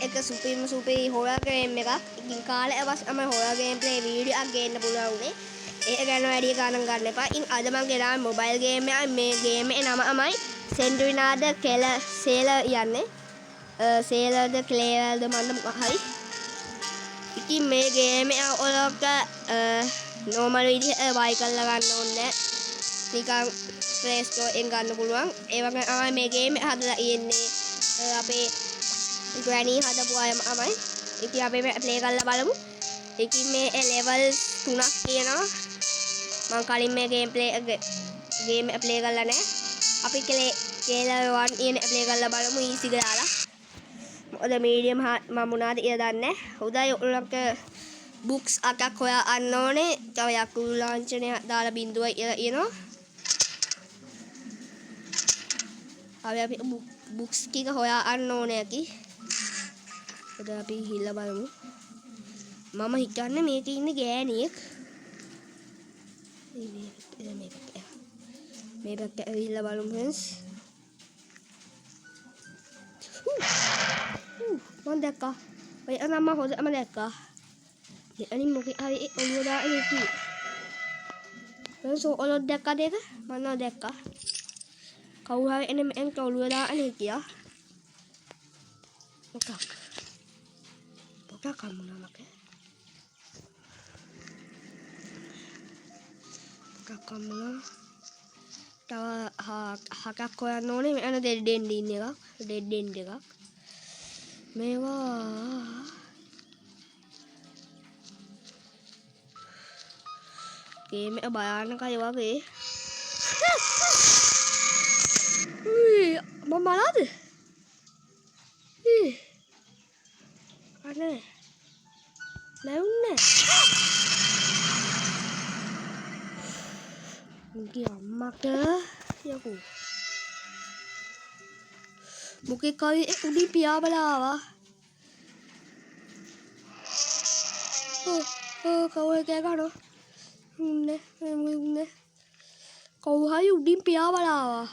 එක සුපිරි හොරර් ගේම් එකක්. ඉතින් කාලේ අවස්ම හොරර් ගේම් ප්ලේ වීඩියෝ එකක් ගේන්න පුළුවන් උනේ. ඒක ගැන වැඩි ගණන් ගන්න එපා. ඉතින් අද මම ගෙනාවේ මොබයිල් ගේම් එකක්. මේ ගේම් එකේ නම තමයි සෙන්ඩ්‍රිනාද සේලර් යන්නේ. සේලර්ද ක්ලේවර්ද මන්ද හරි. ඉතින් මේ ගේම් එක ඔයාලට normal විදිහට buy කරලා ගන්න ඕනේ. නිකන් Play Store එකෙන් ගන්න පුළුවන්. ඒ වගේම මේ ගේම් එක හදලා ඉන්නේ අපේ granny හදපු අයම තමයි. ඉතින් අපි මේ play කරලා බලමු. ඉතින් මේ level 3ක් තියෙනවා. මම කලින් මේ ගේම් එක play කරලා නැහැ. අපි level 1 ඉන්නේ play කරලා බලමු easy ගාලා. මොකද medium මම මොනවද කියලා දන්නේ නැහැ. උදේ ඔයාලට books අටක් හොයා අන්න ඕනේ. තව යකුළු ලාංඡනය දාලා බින්දුවයි කියලා කියනවා. අපි books ටික හොයා අන්න ඕනේ ඇති. එද අපි හිල්ල බලමු. මම හිතන්නේ මේකේ ඉන්නේ ගෑණියෙක්. මේ පැත්ත හිල්ල බලමු friends. මම දැක්කා. ඔය අනම්ම හොදම දැක්කා. අනිත් මොකේ හරි ඔළුව දාගෙන ඉතියි. friends ඔලොත් දැක්කද ඒක? මම දැක්කා. කවුරු හරි එන්නේ ඔළුව දාගෙන ඉතියා. මොකක් හම්බුණා මගේ? මොකක් හම්බුණා? තව හකක් හොයන්න ඕනේ. මෙන්න ඩෙඩ් එන්ඩ් එකක්. මේවා ගේම් එක භයානකයි වගේ. මම බලද? අනේ නැවුන්නේ. මුගේ අම්මට යකෝ. මුගේ කවි උඩින් පියාඹලා ආවා. කවුරු කෑ ගහනවා? උන්නේ. කවුරු හරි උඩින් පියාඹලා ආවා.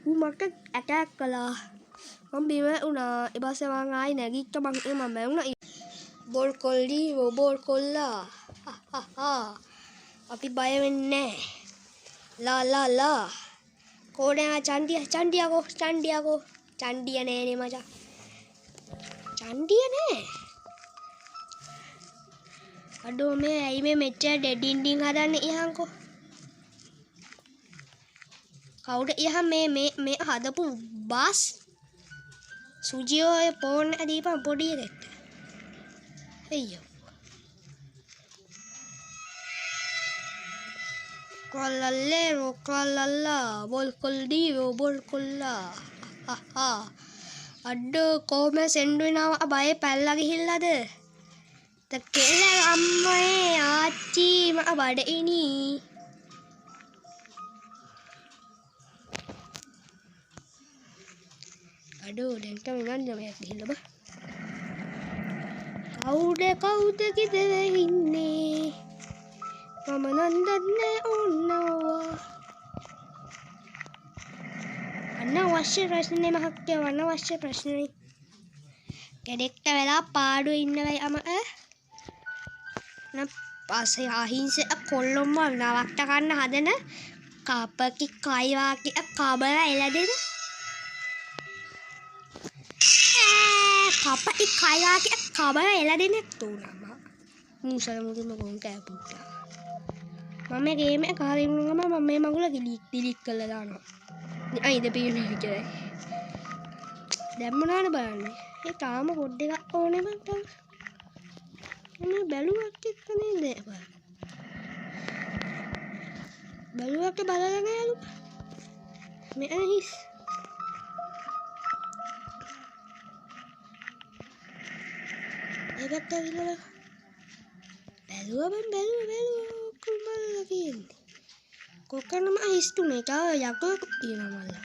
ඌ මට ඇටැක් කළා. මම බිම වුණා. ඊට පස්සේ මං ආයි නැගිට්ට මම මැරුණා. බෝල් කොල්ලා. අපි බය වෙන්නේ නැහැ. ලා. කෝඩේ චන්ඩියකෝ. චන්ඩිය නෑනේ මචං. චන්ඩිය නෑ. අඩෝ මේ ඇයි මේ මෙච්චර ඩෙඩ් ඉන්ඩින් හදන්නේ ඉහංකෝ. කවුද ඉහන් මේ හදපු බාස්? සුජියෝ ෆෝන් එක දීපන් පොඩි එකෙක්ට. අයියෝ. කොල්ලල්ලා බෝල් කොල්ලා. අඩෝ කොහොම සෙන්ඩ්විනාව බයේ පැල්ලා ගිහිල්ලාද? තකෙල අම්මේ ආච්චි මම බඩේනි. අඩෝ දැන් තමයි මන් යමයක් ගිහිල්ලා බා. කවුද කිදෙ ඉන්නේ? මම නන්දන්නේ ඕනවා. අනවශ්‍ය ප්‍රශ්නේ මහත්තයා අනවශ්‍ය ප්‍රශ්නේ. කෙනෙක්ට වෙලා පාඩුවේ ඉන්න වෙයි නම් පස්සේ අහිංසක කොල්ලොම්ම නවක්ට ගන්න හදන කපකි කයිවාකි කබල එළදෙන. කපටි කයිවාකි කබල එළදෙන තුනම මුසල මුදුම ගොන් කෑපුටා. මම මේ ගේම් එක හරියම මම මේ මගුල ඩිලීට් කරලා දානවා. අයිද පීනේ විතරයි. දැන් මොනවාද බලන්නේ? ඒ තාම කොඩ් එකක් ඕනේ මට. මම බැලුවක් එක්ක නේද? බැලුවක් බලලා නෑලු. මේ හිස්. ඒකට ගිහලා බැලුවා කුමල්ලා කියන්නේ. කොකනම හිස්තුනේ තා යකෝ කියනවා මල්ලා.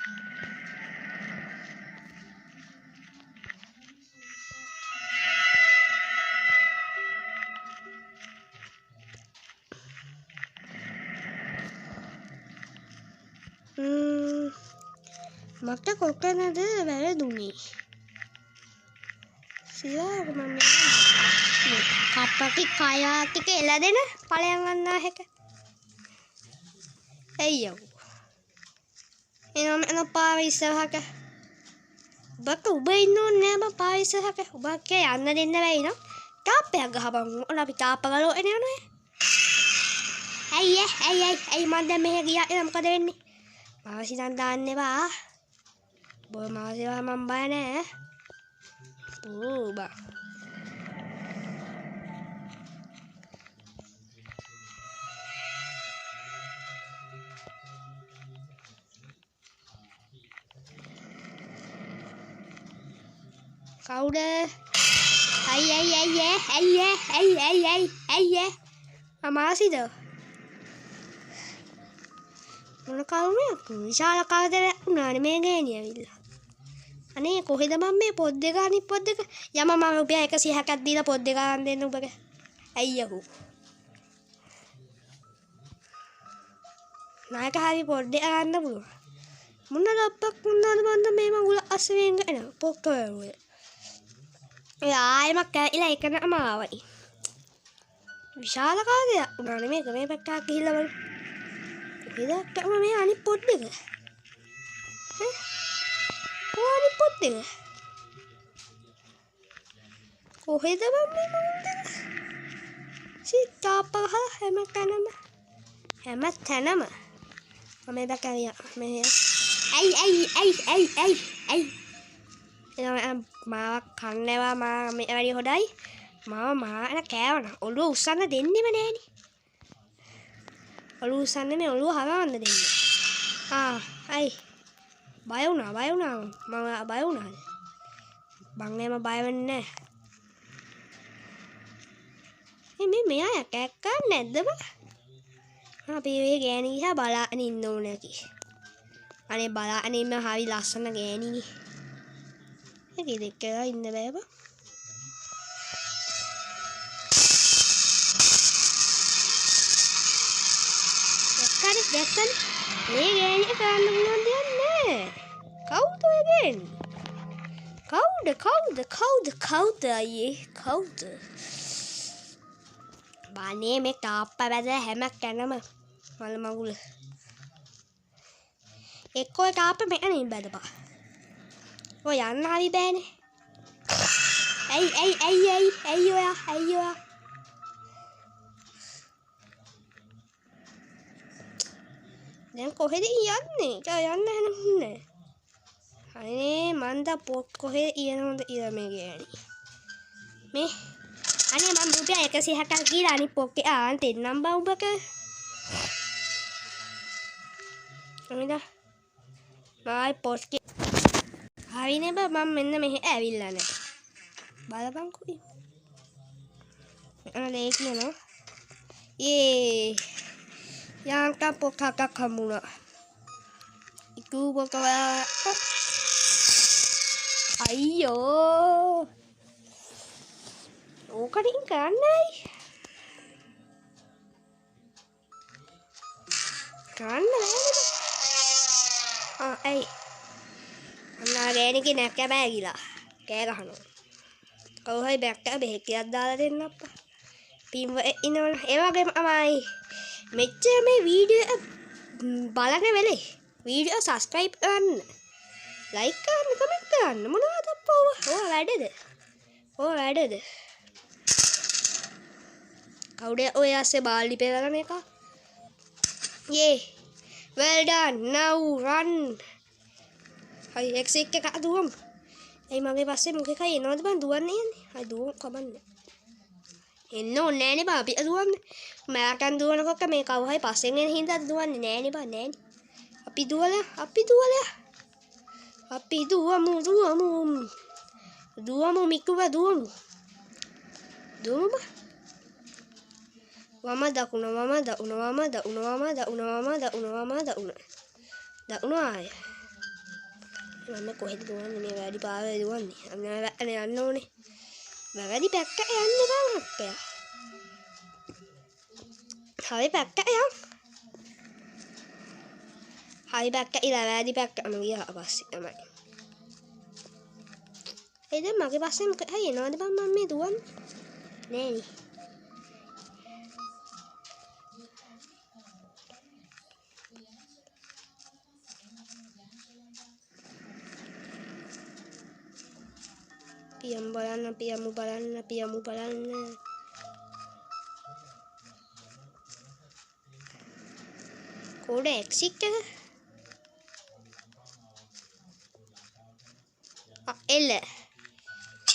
මට කොකනද වැරදුනේ. සියවක මම කප්පකි කයාටික එළදෙන ඵලයන් ගන්නා හැක. අයියෝ. එනම එන පාව ඉස්සරහක. බක උඹ ඉන්න ඕනේ නෑ මම පාව ඉස්සරහක. උඹ කිය යන්න දෙන්න බැයි නෝ. තාප්පයක් ගහපන්. ඔන්න අපි තාප්ප ගලෝ එන යනවා. ඇයි මන් දැන් මෙහෙ ගියා එන මොකද වෙන්නේ? මාසි දන් දාන්න එපා. බෝ මාසිවා මම බය නෑ. ඕ බා. කවුද? අයියේ අමාසිද මොන කවුරුයක් විශාල කරදරයක් වුණානේ මේ ගෑණි ඇවිල්ලා. අනේ කොහෙද මම මේ පොත් දෙක අනිත් පොත් දෙක යම මම රුපියල් 160ක් දීලා පොත් දෙක ගන්න දෙන්න උඹට. අයියෝ. නායක හරි පොත් දෙක ගන්න පුළුවන්. මොන ලප්පක් වුණාද මන්ද මේ මගුල අස්සෙන් එන පොක්කවරුවේ. ඒ ආයෙම කැයිලා එකනම ආවයි. විශාල කාර්යයක් වුණානේ මේක මේ පැත්තට ගිහිල්ලා බලමු. කොහෙද මේ අනිත් පොත් දෙක? කොහොමද පොත් දෙක? කොහෙද මම මේ මොකද? සිතාප්ප ගහලා හැම තැනම මම දැක්කා මේ ඇයි එනවා මාව කන්නේවා මා මේ වැඩි හොඩයි මාන කෑවන ඔළුව උස්සන්න දෙන්නෙම නෑනේ. ඔළුව උස්සන්නේ මේ ඔළුව හරවන්න දෙන්නේ. අයි බය වුණා මම බය වුණාද? බං එහෙම බය වෙන්නේ නෑ. මේ මෙයා කැක්කන්නේ නැද්ද බං? අපි මේ ගෑණි දිහා බලාගෙන ඉන්න ඕනේ කි. අනේ බලාගෙන ඉන්න හරි ලස්සන ගෑණිනේ. ඒකේ දෙකලා ඉන්න බෑ බං. දැක්කනේ මේ ගෑණි කරන්න පුළුවන් දෙයක් නෑ. කවුද ඔය ගෑණි? කවුද අයියේ කවුද? බානේ මේ තාප්ප වැද හැම කැනම මල මගුල. එක්කෝ තාප්ප මෙතනින් බැදපා. ඔය යන්න හරි බෑනේ. ඇයි ඔයා දැන් කොහෙද යන්නේ? යන්න හන්නේ. අනේ මන්ද පොත් කොහෙද ඉයනවද ඉර මේ ගෑණි. මේ අනේ මම රුපියල් 160ක් ගිහලා අනිත් පොක්කේ ආන් දෙන්නම් බා උඹක. අමිදා මායි පොස්කේ හරිනේ බා මම මෙන්න මෙහෙ ඇවිල්ලා නෑ. බලපන්කෝ. අනේ ලේ කියනවා. Yang kakak kamu nak, itu bawa ayo, oh kan ikan nih, nah ini kini kayak bagi lah, kayak kan, kalau hai bagi behikiat dalam apa, pimpa ini ewa game amai. මෙච්චර මේ වීඩියෝ බලන්න වෙලේ video subscribe කරන්න like කරන්න comment කරන්න මොනවද අප්පෝ ඔය වැඩද කවුද ඔය ඇස්සේ බාල්දි පෙරලන එක well done now run හරි එක්සික් එක දුවමු එයි මගේ පස්සේ මොකෙකයි එනවද බං දුවන්නේ යන්නේ හරි දුවමු කමන්නේ එන්න ඕනේ නෑනේ බා අපි දුවන්නේ මෑකන් දුවනකොට මේ කවුහයි පස්සෙන් එන හින්දා දුවන්නේ නෑනේ බා නෑනේ අපි දුවමු මිකුව දුවමු වම දකුණ ආය මම කොහෙද දුවන්නේ මේ වැඩි පාරේ දුවන්නේ අන්න යන්න ඕනේ වැඩි පැක්ක යන්න බෑ අක්කයා හරි පැක්ක යන්න හරි පැක්ක ඉලා වැඩි පැක්ක මම ගියා පස්සේ තමයි දැන් මගේ පස්සේ මොකද හයි එනවද බං මම මේ දුවන්නේ නෑනේ පියමු බලන්න කෝඩ එක්සිට් එක එල්ල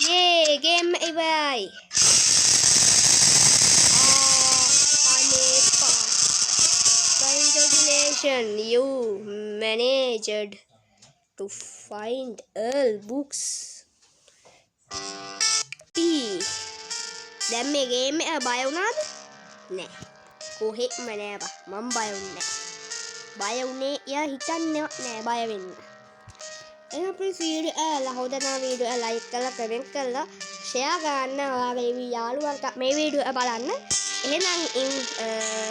යේ ගේම් ඉවරයි අනේපා congratulations you managed to find all books දැන් මේ ගේම් එක බය වුණාද නෑ කොහෙත්ම නෑ බා මම බය වුණේ බය වුණේ එයා හිතන්නේ නෑ බය වෙන්න එහෙනම් ප්ලීස් වීඩියෝ හොඳ නම් වීඩියෝ ලයික් කරලා කමෙන්ට් කරලා ෂෙයා කරන්න ඔයාගේ යාළුවන්ට මේ වීඩියෝ බලන්න එහෙනම්